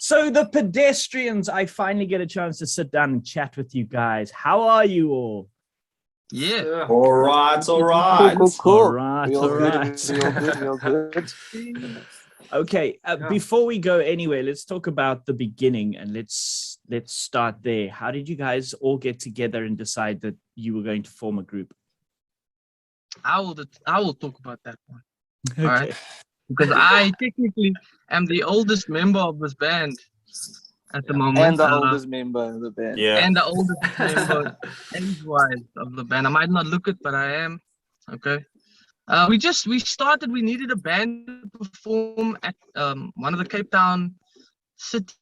So the Pedestrians, I finally get a chance to sit down and chat with you guys. How are you all? Yeah. All right. Cool. All right. We all All good. right. We all good. We all good. Okay. Before we go anywhere, let's talk about the beginning and let's start there. How did you guys all get together and decide that you were going to form a group? I will talk about that one. Okay. All right. Because I technically am the oldest member of this band at the moment. And the oldest member of the band. Yeah. And the oldest member age-wise of the band. I might not look it, but I am. Okay. We needed a band to perform at one of the Cape Town city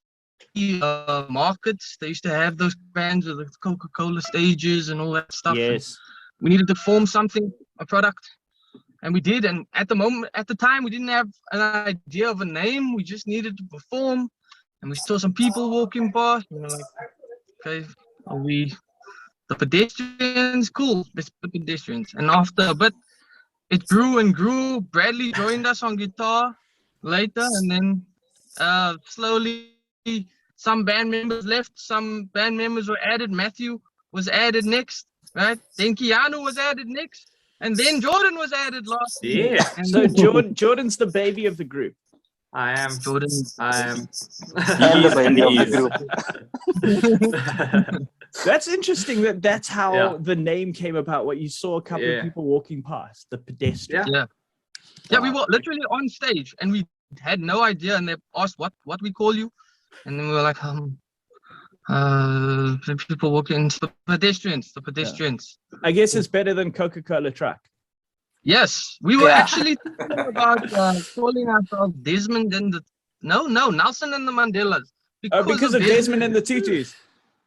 markets. They used to have those bands with the Coca-Cola stages and all that stuff. Yes. We needed to form something, a product. And we did, and at the time, we didn't have an idea of a name. We just needed to perform, and we saw some people walking past. And we're like, okay, are we the Pedestrians? Cool, let's be the Pedestrians. And after a bit, it grew and grew. Bradley joined us on guitar later, and then slowly some band members left, some band members were added. Matthew was added next, right? Then Keanu was added next. And then Jordan was added last year. Yeah. And So Jordan's the baby of the group. I am. Jordan. I am. And the baby of the group. That's interesting that's how the name came about. What you saw a couple of people walking past, the Pedestrians. Yeah, we were literally on stage and we had no idea, and they asked what we call you, and then we were like, people walking, the Pedestrians. I guess it's better than Coca-Cola truck. Yes, we were actually thinking about calling ourselves Desmond and Nelson and the Mandelas. Because of Desmond and the Tutus.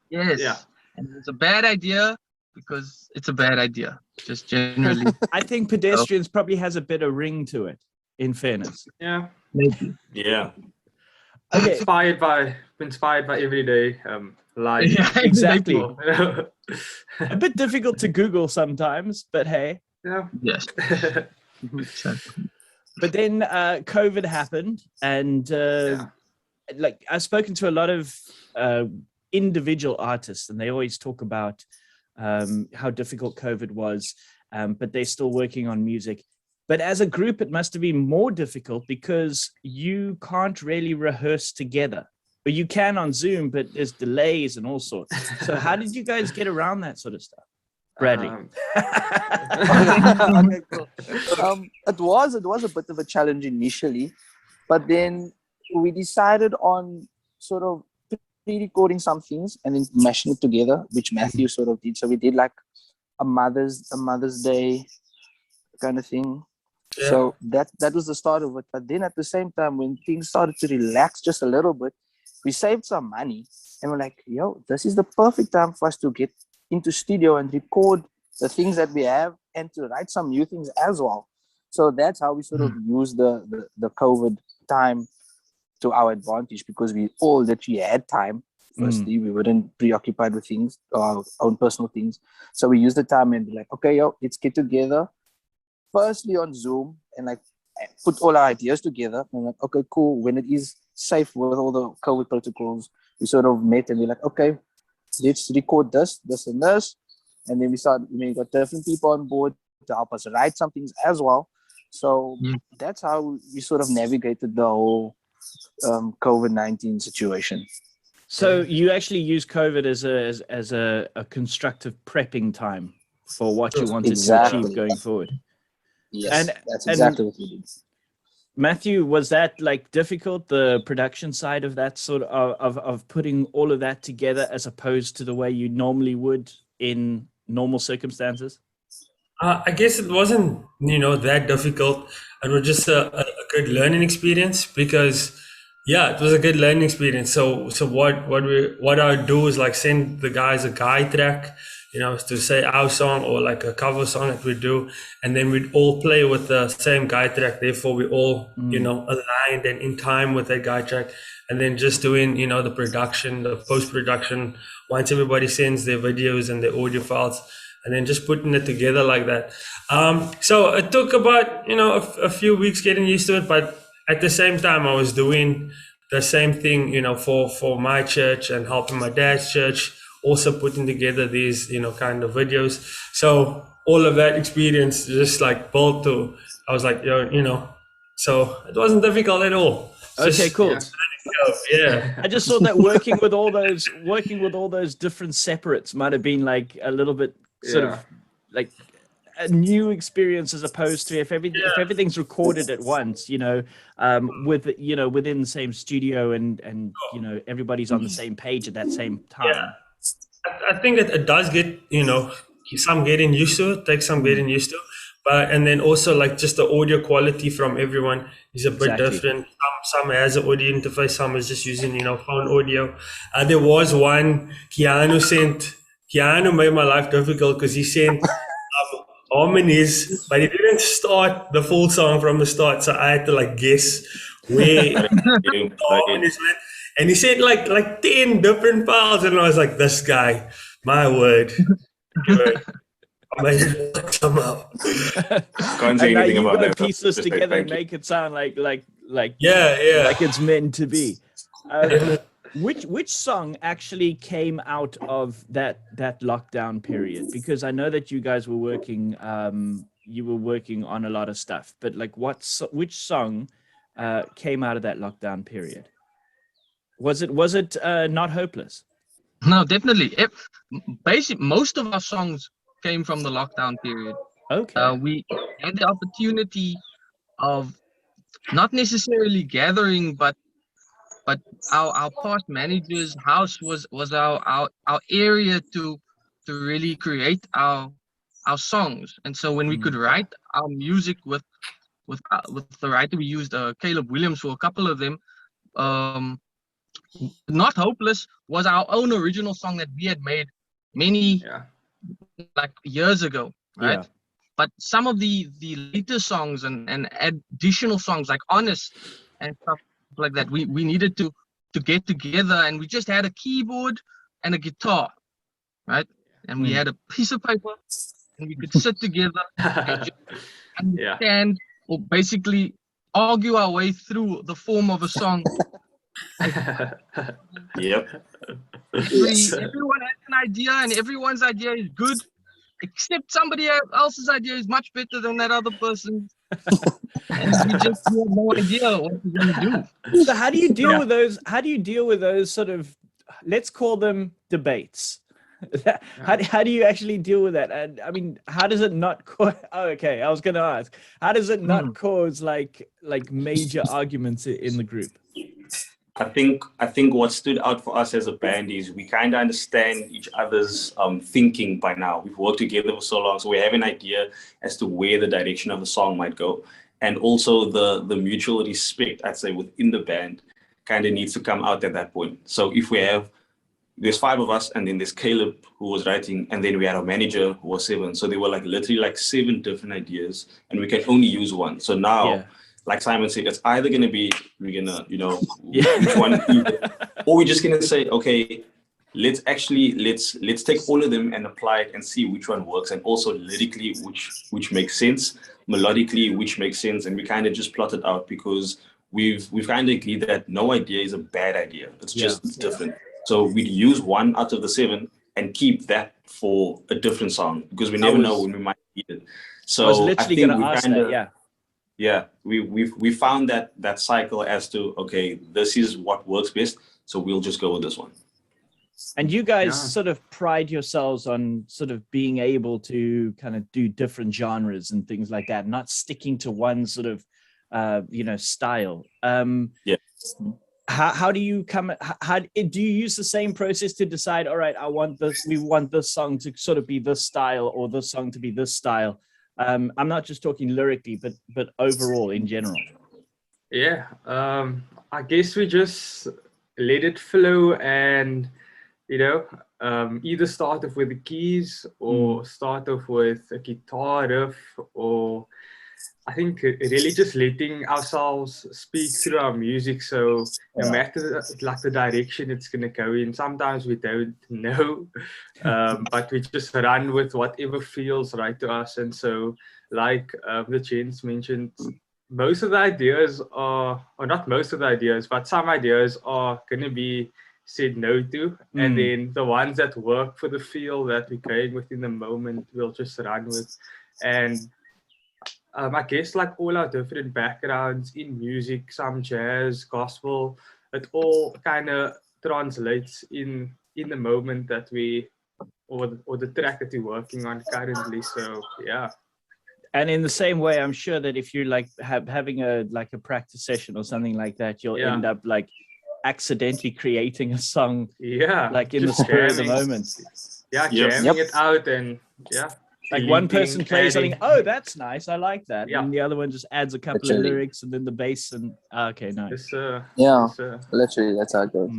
Yes. Yeah. And it's a bad idea because it's a bad idea, just generally. I think Pedestrians probably has a better ring to it, in fairness. Yeah. Maybe. Yeah. Okay. Inspired by everyday life. Yeah, exactly. A bit difficult to Google sometimes, but hey. Yeah. Yes. But then COVID happened, and like I've spoken to a lot of individual artists, and they always talk about how difficult COVID was, but they're still working on music. But as a group, it must have been more difficult because you can't really rehearse together. Or you can on Zoom, but there's delays and all sorts. So how did you guys get around that sort of stuff? Bradley. Okay, cool. It was a bit of a challenge initially, but then we decided on sort of pre-recording some things and then mashing it together, which Matthew sort of did. So we did like a Mother's Day kind of thing. Yeah. So that was the start of it. But then at the same time, when things started to relax just a little bit, we saved some money and we're like, yo, this is the perfect time for us to get into studio and record the things that we have and to write some new things as well. So that's how we sort of used the COVID time to our advantage, because we all literally had time. Firstly, we weren't preoccupied with things, our own personal things. So we used the time and be like, okay, yo, let's get together. Firstly on Zoom and like put all our ideas together. And like, okay, cool. When it is safe with all the COVID protocols, we sort of met and we're like, okay, let's record this and this. And then we got different people on board to help us write some things as well. So that's how we sort of navigated the whole COVID-19 situation. So you actually use COVID as a constructive prepping time for what you wanted to achieve going forward. Yes, that's exactly what we did. Matthew, was that like difficult, the production side of that sort of putting all of that together as opposed to the way you normally would in normal circumstances? I guess it wasn't, that difficult. It was just a good learning experience because, it was a good learning experience. So what I would do is like send the guys a guide track, to say our song or like a cover song that we do, and then we'd all play with the same guide track. Therefore, we all, aligned and in time with that guide track, and then just doing, the production, the post-production, once everybody sends their videos and their audio files, and then just putting it together like that. So it took about, a few weeks getting used to it, but at the same time, I was doing the same thing, for my church and helping my dad's church, also putting together these, kind of videos. So all of that experience just like built to, I was like, so it wasn't difficult at all. Okay, cool. Yeah. I just thought that working with all those different separates might have been like a little bit sort of like a new experience, as opposed to if everything's recorded at once, within the same studio and everybody's on the same page at that same time. Yeah. I think it does get, some getting used to it, takes some getting used to. But and then also like just the audio quality from everyone is a bit different. Some has an audio interface, some is just using, phone audio. There was one, Keanu made my life difficult because he sent harmonies, but he didn't start the full song from the start, so I had to like guess where the harmonies went. And he said like 10 different files, and I was like, this guy, my word. I made it somehow. Can't say anything about that. Piece this together and make it sound like yeah, like it's meant to be. Which song actually came out of that lockdown period? Because I know that you guys were working on a lot of stuff, but like which song came out of that lockdown period? Was it Not Hopeless? No, definitely. Most of our songs came from the lockdown period. Okay. We had the opportunity of not necessarily gathering, but our past manager's house was our area to really create our songs. And so when we could write our music with the writer, we used Caleb Williams for a couple of them. Not Hopeless was our own original song that we had made many like years ago, right? Yeah. But some of the later songs and additional songs like Honest and stuff like that, we needed to get together, and we just had a keyboard and a guitar, right? And we had a piece of paper, and we could sit together and just understand or basically argue our way through the form of a song. Yep. Everyone has an idea, and everyone's idea is good, except somebody else's idea is much better than that other person. And we just have no idea what we're going to do. So how do you deal with those? How do you deal with those sort of, let's call them debates? How do you actually deal with that? And I mean, how does it not cause? Oh, okay. I was going to ask, how does it not cause like major arguments in the group? I think what stood out for us as a band is we kind of understand each other's thinking by now. We've worked together for so long, so we have an idea as to where the direction of the song might go. And also the mutual respect, I'd say, within the band kind of needs to come out at that point. So if there's 5 of us, and then there's Caleb who was writing, and then we had our manager who was 7. So there were literally 7 different ideas, and we can only use one. So now, like Simon said, it's either going to be, we're going to, which one, or we're just going to say, okay, let's take all of them and apply it and see which one works, and also lyrically, which makes sense, melodically, which makes sense. And we kind of just plot it out, because we've kind of agreed that no idea is a bad idea. It's just different. So we'd use one out of the 7 and keep that for a different song, because we never know when we might need it. So I was literally going to ask that, we found that cycle as to, okay, this is what works best, so we'll just go with this one. And you guys sort of pride yourselves on sort of being able to kind of do different genres and things like that, not sticking to one sort of style. How do you how do you use the same process to decide, all right, we want this song to sort of be this style, or this song to be this style? I'm not just talking lyrically, but overall in general. I guess we just let it flow, and either start off with the keys, or start off with a guitar riff, or I think really just letting ourselves speak through our music. So no matter like the direction it's going to go in, sometimes we don't know, but we just run with whatever feels right to us. And so like the gents mentioned, most of the ideas are, or not most of the ideas, but some ideas are going to be said no to. And then the ones that work for the feel that we're going with in the moment, we'll just run with. And I guess like all our different backgrounds in music, some jazz, gospel, it all kind of translates in the moment that we, or the track that we're working on currently. So yeah. And in the same way, I'm sure that if you're like having a practice session or something like that, you'll end up like accidentally creating a song, like in the spur of the moment. Yeah, jamming it out, and like one person plays something, oh, that's nice, I like that, and the other one just adds a couple of lyrics and then the bass, and okay, nice. Literally, that's how it goes.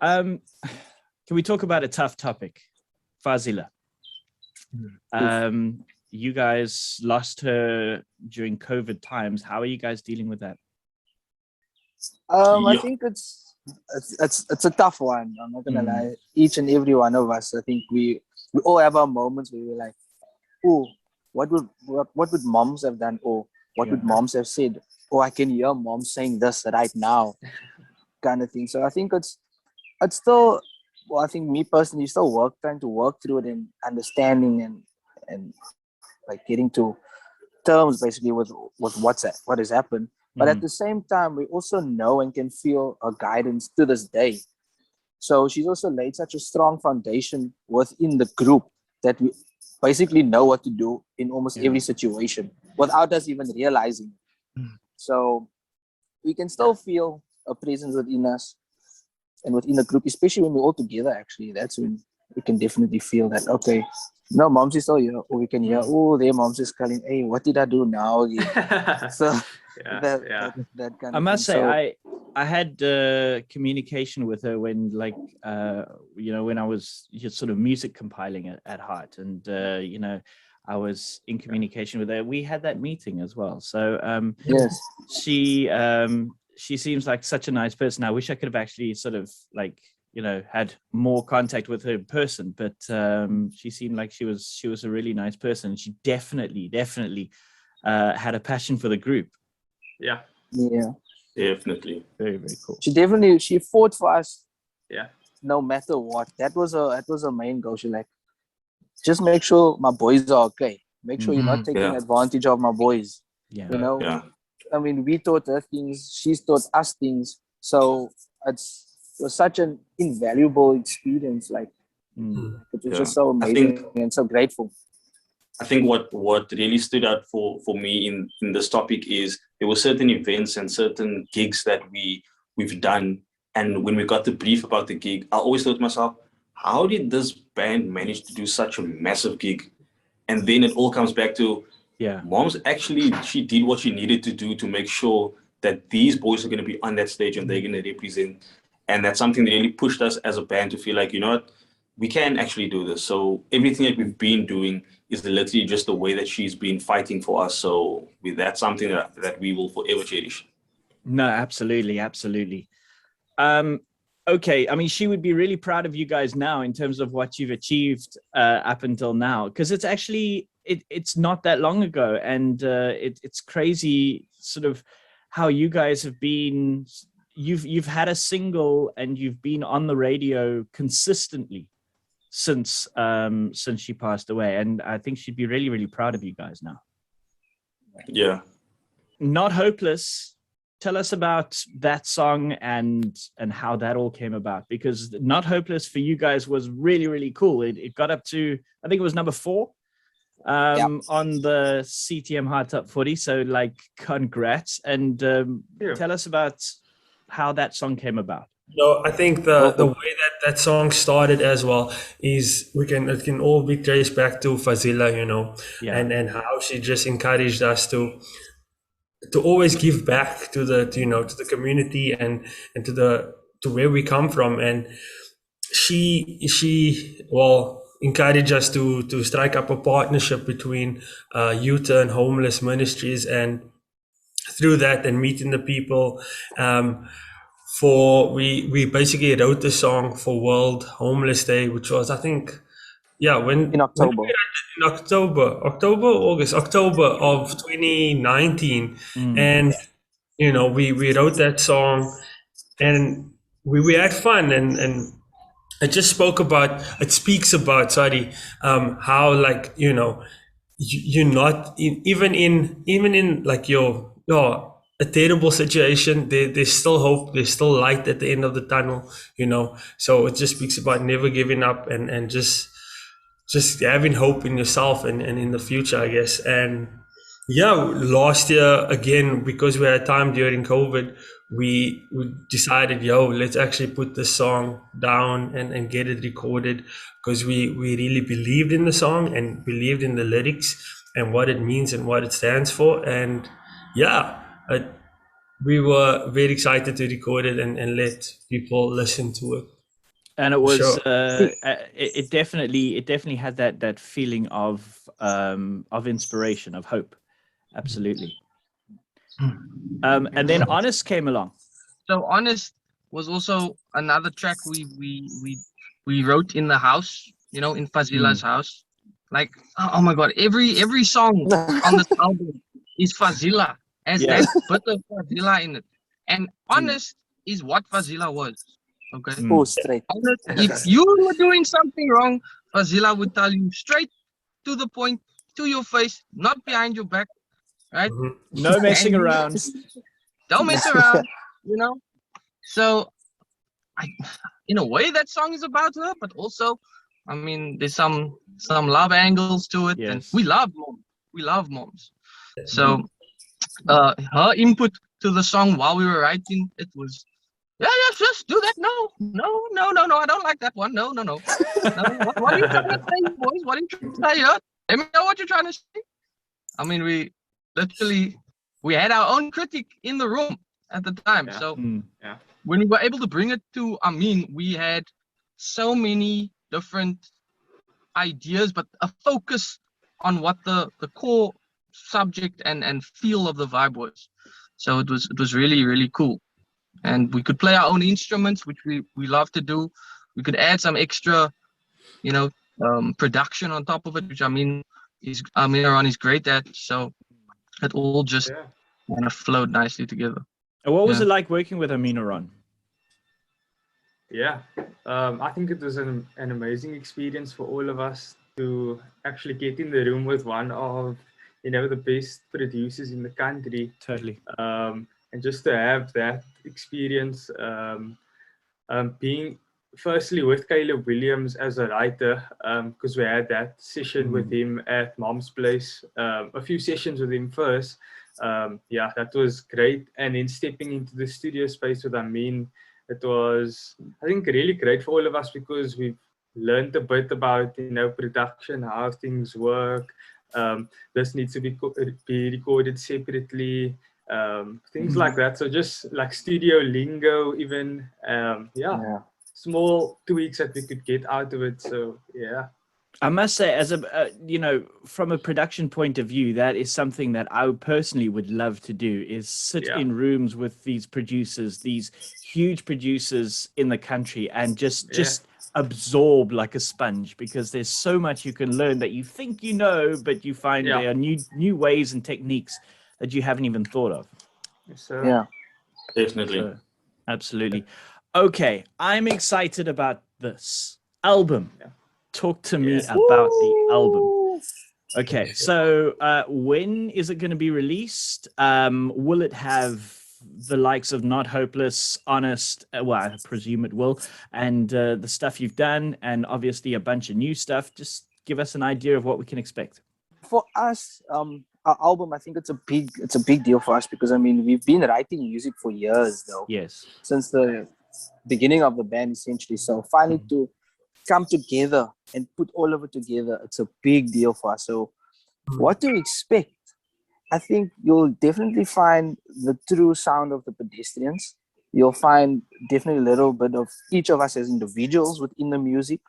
Can we talk about a tough topic? Fazila. You guys lost her during COVID times. How are you guys dealing with that? I think it's a tough one. I'm not gonna lie. Each and every one of us, I think we all have our moments where we're like, oh, what would moms have done? Or what would moms have said? Oh, I can hear mom saying this right now, kind of thing. So I think it's still, well, I think me personally still trying to work through it and understanding and like getting to terms basically with what has happened. But at the same time, we also know and can feel her guidance to this day. So she's also laid such a strong foundation within the group that we basically know what to do in almost every situation without us even realizing. So we can still feel a presence within us and within the group, especially when we're all together. Actually, that's when we can definitely feel that, okay, no, mom's is still here, or we can hear, oh, their mom's is calling, hey, what did I do now again? So that kind of I must thing. say, I had communication with her when, like, when I was just sort of music compiling at heart, and I was in communication with her. We had that meeting as well. So yes, she seems like such a nice person. I wish I could have actually sort of like, had more contact with her in person, but she seemed like she was a really nice person. She definitely had a passion for the group. Yeah, Definitely. Very, very cool. She fought for us. Yeah. No matter what. That was her main goal. She like, just make sure my boys are okay. Make sure you're not taking advantage of my boys. Yeah. Yeah. I mean, we taught her things, she's taught us things. So it was such an invaluable experience. Like it was just so amazing and so grateful. I think what really stood out for me in this topic is there were certain events and certain gigs that we've done, and when we got the brief about the gig, I always thought to myself, how did this band manage to do such a massive gig? And then it all comes back to mom's actually, she did what she needed to do to make sure that these boys are going to be on that stage and they're going to represent. And that's something that really pushed us as a band to feel like, you know what, we can actually do this. So everything that we've been doing is literally just the way that she's been fighting for us. So that's something that we will forever cherish. No, absolutely. Okay, I mean, she would be really proud of you guys now in terms of what you've achieved up until now, because it's actually it's not that long ago, and it's crazy sort of how you guys have been. You've had a single and you've been on the radio consistently since she passed away, and I think she'd be really, really proud of you guys now. Yeah. Not Hopeless. Tell us about that song and how that all came about, because Not Hopeless for you guys was really, really cool. It got up to, I think it was number 4 on the CTM Hard Top 40. So like, congrats. And tell us about how that song came about. No, I think the way that song started as well is it can all be traced back to Fazila, and how she just encouraged us to always give back to the community and to where we come from. And she encouraged us to strike up a partnership between U-Turn Homeless Ministries, and through that and meeting the people, we basically wrote the song for World Homeless Day, which was, I think, yeah, when In October. we in October, August, October of 2019, and we wrote that song, and we had fun, and it speaks about, sorry, how, like, you're not even in like your a terrible situation, there's still hope, there's still light at the end of the tunnel, so it just speaks about never giving up, and just having hope in yourself, and in the future, I guess. And yeah, last year again, because we had time during COVID, we decided, let's actually put this song down, and get it recorded, because we really believed in the song and believed in the lyrics and what it means and what it stands for. And yeah, we were very excited to record it, and let people listen to it. And it was Sure. it definitely had that feeling of inspiration, of hope. Absolutely. And then Honest came along. So Honest was also another track we wrote in the house, in Fazila's house. Like, oh my God, every song on this album is Fazila, has that bit of Fazila in it. And Honest is what Fazila was. Okay. Oh, straight. Honest, if you were doing something wrong, Fazila would tell you straight to the point, to your face, not behind your back, right? No messing around. Don't mess around, So, in a way, that song is about her, but also, I mean, there's some love angles to it, and we love moms. We love moms. So, her input to the song while we were writing it was, yes, just do that. No, I don't like that one. No. What are you trying to say, boys? What are you trying to say? Let me know what you're trying to say. I mean, we had our own critic in the room at the time. Yeah. So when we were able to bring it to Amin, we had so many different ideas, but a focus on what the core subject and feel of the vibe was. So it was really, really cool. And we could play our own instruments, which we love to do. We could add some extra, production on top of it, which Amin is great at. So it all just kind of flowed nicely together. And what was it like working with Amin Aron? Yeah, I think it was an amazing experience for all of us to actually get in the room with one of, the best producers in the country. Totally. And just to have that experience, being firstly with Caleb Williams as a writer, because we had that session with him at Mom's place, a few sessions with him first. That was great. And then stepping into the studio space with Amin, it was, I think, really great for all of us, because we've learned a bit about, production, how things work. This needs to be recorded separately. Things like that. So just like studio lingo, even small tweaks that we could get out of it. So I must say, as from a production point of view, that is something that I personally would love to do, is sit in rooms with these producers, these huge producers in the country, and just absorb like a sponge, because there's so much you can learn that you think but you find there are new ways and techniques that you haven't even thought of. So definitely. So, absolutely. Okay, I'm excited about this album. Talk to me about the album. Okay, so when is it going to be released? Will it have the likes of Not Hopeless, Honest? Well, I presume it will. And the stuff you've done, and obviously a bunch of new stuff. Just give us an idea of what we can expect. For us, our album, I think it's a big deal for us, because we've been writing music for years though. Yes. Since the beginning of the band, essentially. So finally to come together and put all of it together, it's a big deal for us. So what to expect? I think you'll definitely find the true sound of the Pedestrians. You'll find definitely a little bit of each of us as individuals within the music,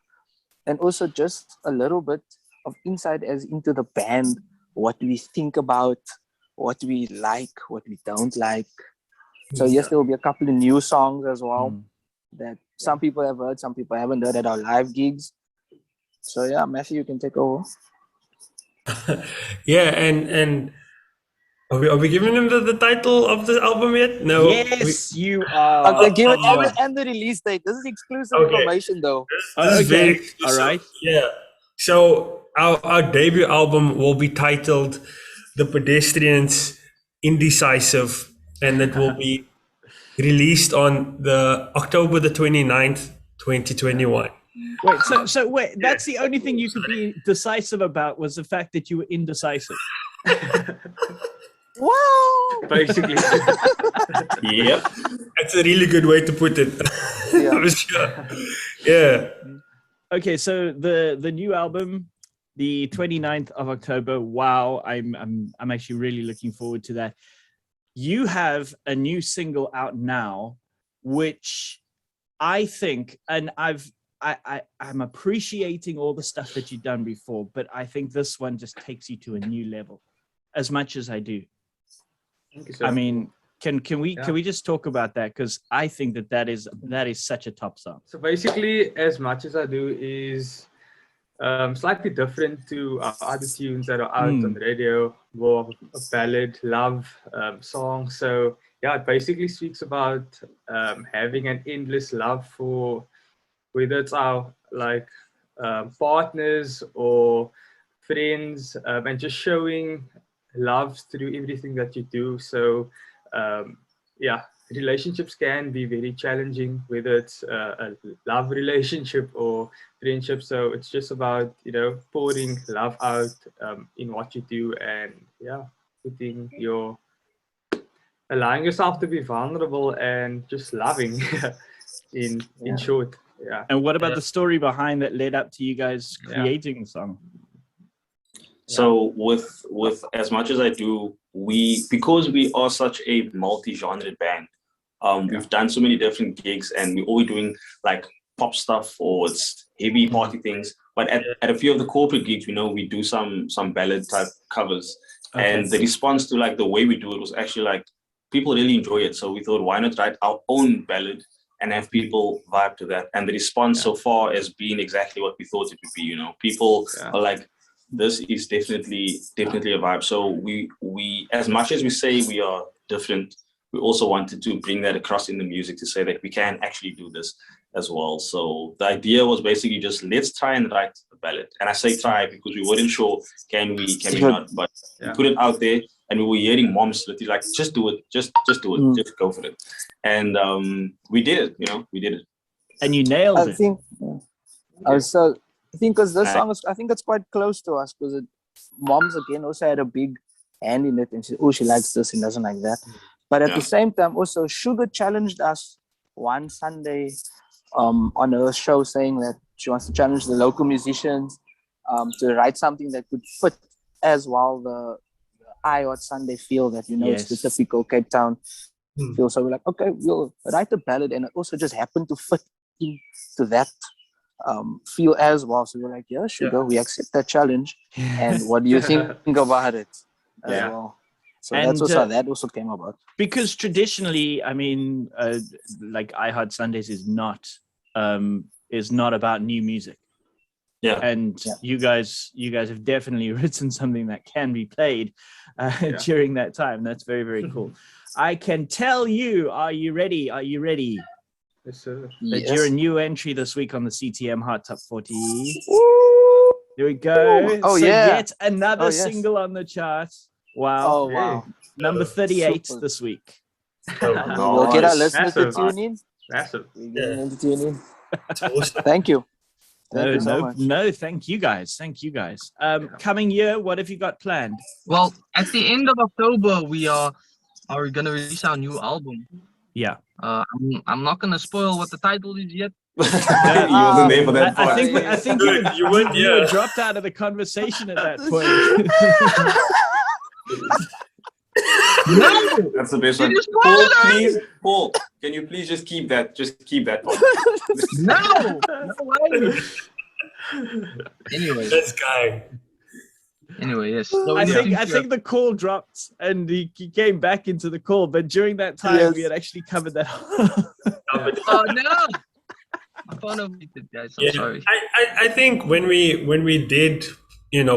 and also just a little bit of insight as into the band, what we think about, what we like, what we don't like. So yes, there will be a couple of new songs as well that some people have heard, some people haven't heard at our live gigs. So yeah, Matthew, you can take over. Yeah, and are we giving him the title of the album yet? No. Yes, you are. Okay, give it You are. and the release date. This is exclusive Okay. information, though. This is very Okay, exclusive. all right. Yeah. So our debut album will be titled The Pedestrians Indecisive, and it will be released on the October the 29th, 2021. Wait, so wait, that's the only thing you could be decisive about was the fact that you were indecisive. Wow. Basically. Yep. That's a really good way to put it. Yeah. For sure. Yeah. Okay, so the new album, the 29th of October. Wow, I'm actually really looking forward to that. You have a new single out now, which I think, and I'm appreciating all the stuff that you've done before, but I think this one just takes you to a new level, as much as I do. Thank you, sir. I mean, can we just talk about that, because I think that is such a top song. So basically, As Much As I Do is slightly different to other tunes that are out on the radio, more of a ballad love song. So yeah, it basically speaks about having an endless love for whether it's our partners or friends, and just showing love through everything that you do. So yeah, relationships can be very challenging, whether it's a love relationship or friendship. So it's just about, pouring love out in what you do, and yeah, allowing yourself to be vulnerable and just loving in short. Yeah. And what about the story behind that led up to you guys creating the song? So with As Much As I Do, because we are such a multi-genre band, we've done so many different gigs, and we're always doing like pop stuff or it's heavy party things. But at a few of the corporate gigs, we do some ballad type covers. Okay. And the response to like the way we do it was actually like people really enjoy it. So we thought, why not write our own ballad and have people vibe to that? And the response so far has been exactly what we thought it would be. People are like, this is definitely a vibe. So we as much as we say we are different, we also wanted to bring that across in the music to say that we can actually do this as well. So the idea was basically just let's try and write a ballad. And I say try because we weren't sure can we not, but we put it out there, and we were hearing moms literally like, just do it, just do it, just go for it. And we did it, we did it. And you nailed it. I think because this song I think it's quite close to us, because moms again also had a big hand in it, and she likes this and doesn't like that. But at the same time, also Sugar challenged us one Sunday on her show, saying that she wants to challenge the local musicians to write something that could fit as well the IOT Sunday feel that it's the typical Cape Town feel. So we're like, okay, we'll write a ballad, and it also just happened to fit into that feel as well. So we're like, yeah, Sugar, we accept that challenge. And what do you think about it as well? So that also came about. Because traditionally, I mean, like I Heart Sundays is not about new music. Yeah. And you guys have definitely written something that can be played during that time. That's very, very cool. I can tell you, are you ready? Are you ready? Yes, sir. That you're a new entry this week on the CTM Hot Top 40. Woo! There we go. Oh, so yeah. Yet another single on the chart. Wow. Oh, wow. Number 38 this week. We'll get our listeners to tune in. Massive. We're getting them to tune in. Thank you. Thank you so much. No, thank you guys. Thank you guys. Coming year, what have you got planned? Well, at the end of October, we are going to release our new album. Yeah. I'm not going to spoil what the title is yet. You wasn't there for that part. I think you were dropped out of the conversation at that point. No, that's the best one. Paul, can you please just keep that? Just keep that one. No way. Anyway, this guy. Anyway, yes. So I think the call dropped and he came back into the call, but during that time we had actually covered that. Oh no! My phone overheated, guys. I'm Yeah, sorry. I think when we did,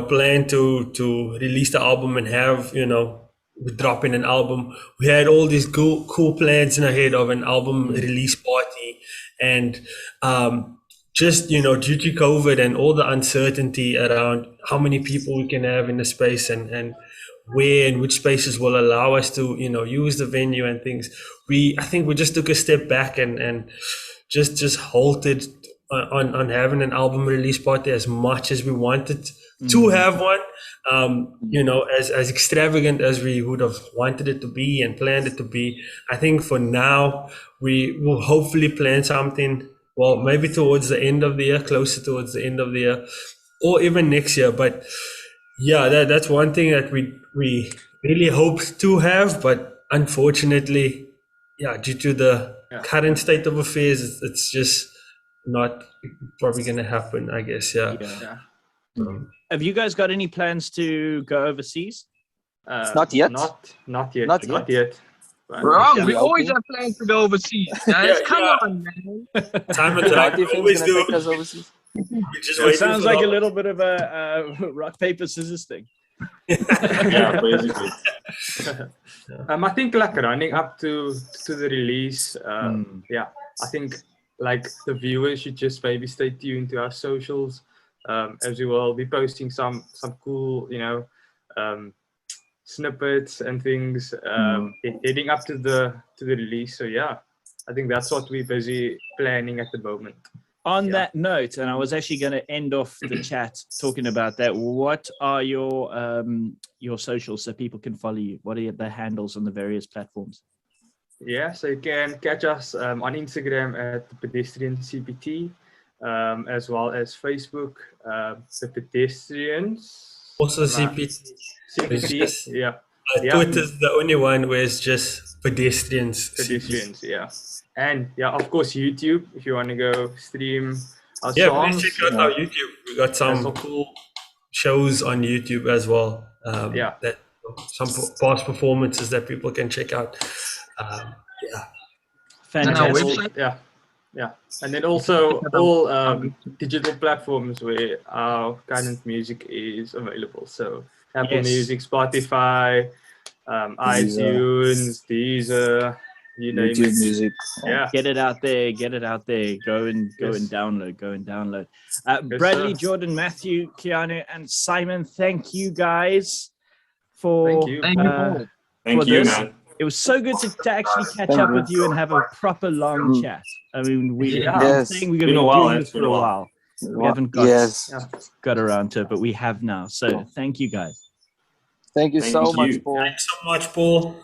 plan to release the album and have, dropping an album, we had all these cool plans in our head of an album release party, and just due to COVID and all the uncertainty around how many people we can have in the space, and where and which spaces will allow us to use the venue and things, I think we just took a step back and just halted on having an album release party as much as we wanted to have one. As extravagant as we would have wanted it to be and planned it to be, I think for now we will hopefully plan something, well, maybe towards the end of the year, closer towards the end of the year, or even next year. But yeah, that's one thing that we really hoped to have, but unfortunately, due to the current state of affairs, it's just not probably going to happen, I guess. Yeah. Have you guys got any plans to go overseas? Not yet. Not yet. Not Not yet. But Wrong. yeah. We always have plans to go overseas, guys. Come on, man. Time and time, we always do. Take us overseas. It sounds like a little bit of a rock, paper, scissors thing. Yeah, basically. I think like running up to the release, I think like the viewers should just maybe stay tuned to our socials, as we will be posting some cool, snippets and things heading up to the release. So yeah, I think that's what we're busy planning at the moment. On that note, and I was actually going to end off the chat talking about that. What are your socials so people can follow you? What are the handles on the various platforms? Yeah, so you can catch us on Instagram at the Pedestrians CPT, as well as Facebook, the Pedestrians. Also CPT. CPT, yeah. Twitter's the only one where it's just Pedestrians. Pedestrians, yeah. And yeah, of course, YouTube, if you want to go stream our songs. Please check out our YouTube. We got some cool shows on YouTube as well. That some past performances that people can check out. Fantastic. Yeah. And then also all digital platforms where our current music is available. So Apple Music, Spotify, iTunes, Deezer, you name YouTube it. Music. Yeah. Get it out there. Go and download. Bradley, sir. Jordan, Matthew, Keanu, and Simon, thank you guys for Thank you. Thank you, man. It was so good to actually catch up with you and have a proper long chat. I mean, we've been saying we're going to be doing this for a while. We haven't got around to it, but we have now. So thank you guys. Thank you so much, you. Paul. Thanks so much, Paul.